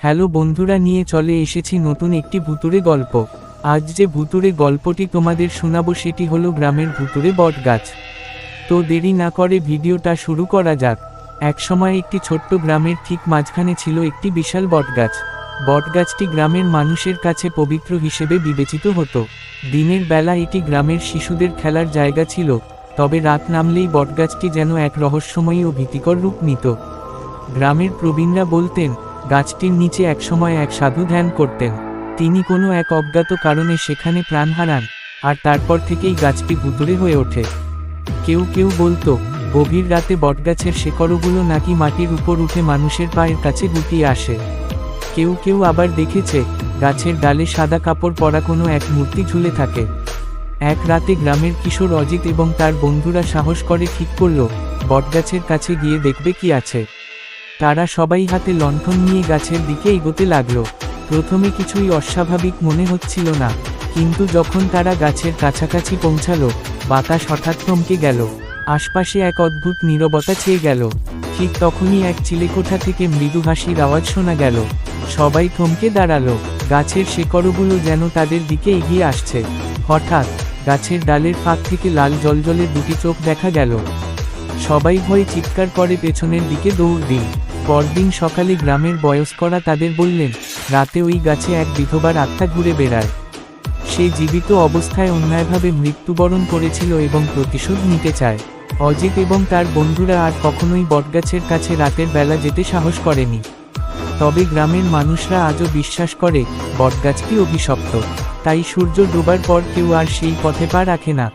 Hello বন্ধুরা, নিয়ে চলে এসেছি নতুন একটি ভুতুড়ে গল্প। আজ যে ভুতুড়ে গল্পটি তোমাদের শোনাবো সেটি হলো গ্রামের ভুতুড়ে বটগাছ। তো দেরি না করে ভিডিওটা শুরু করা যাক। একসময় একটি ছোট্ট গ্রামের ঠিক মাঝখানে ছিল একটি বিশাল বটগাছ। বটগাছটি গ্রামের মানুষের কাছে পবিত্র হিসেবে বিবেচিত হতো। দিনের বেলা এটি গ্রামের শিশুদের খেলার জায়গা ছিল, তবে রাত নামলেই বটগাছটি যেন এক রহস্যময়ী ও ভীতিকর রূপ নিত। গ্রামের প্রবীণরা বলতেন, গাছটির নিচে একসময় এক সাধু ধ্যান করতেন। তিনি কোনো এক অজ্ঞাত কারণে সেখানে প্রাণ হারান, আর তারপর থেকেই গাছটি ভুতুড়ে হয়ে ওঠে। কেউ কেউ বলতো, গভীর রাতে বটগাছের শেকড়গুলো নাকি মাটির উপর উঠে মানুষের পায়ের কাছে গুটিয়ে আসে। কেউ কেউ আবার দেখেছে, গাছের ডালে সাদা কাপড় পরা কোনো এক মূর্তি ঝুলে থাকে। এক রাতে গ্রামের কিশোর অজিত এবং তার বন্ধুরা সাহস করে ঠিক করল, বটগাছের কাছে গিয়ে দেখবে কি আছে। তারা সবাই হাতে লণ্ঠন নিয়ে গাছের দিকে এগোতে লাগলো। প্রথমে কিছুই অস্বাভাবিক মনে হচ্ছিল না, কিন্তু যখন তারা গাছের কাছাকাছি পৌঁছালো, বাতাস হঠাৎ থমকে গেল। আশপাশে এক অদ্ভুত নীরবতা ছেয়ে গেল। ঠিক তখনই এক চিলেকোঠা থেকে মৃদু হাসির আওয়াজ শোনা গেল। সবাই থমকে দাঁড়ালো, গাছের শেকড়গুলো যেন তাদের দিকে এগিয়ে আসছে। হঠাৎ গাছের ডালের ফাঁক থেকে লাল জ্বলজ্বলে দুটি চোখ দেখা গেল। সবাই ভয়ে চিৎকার করে পেছনের দিকে দৌড় দিল। পরদিন সকালে গ্রামের বয়স্করা তাদের বললেন, রাতে ওই গাছে এক বিধবার আত্মা ঘুরে বেড়ায়। সে জীবিত অবস্থায় অন্যায়ভাবে মৃত্যুবরণ করেছিল এবং প্রতিশোধ নিতে চায়। অজিত এবং তার বন্ধুরা আর কখনোই বটগাছের কাছে রাতের বেলা যেতে সাহস করেনি। তবে গ্রামের মানুষরা আজও বিশ্বাস করে, বটগাছটি অভিশপ্ত, তাই সূর্য ডোবার পর কেউ আর সেই পথে পা রাখে না।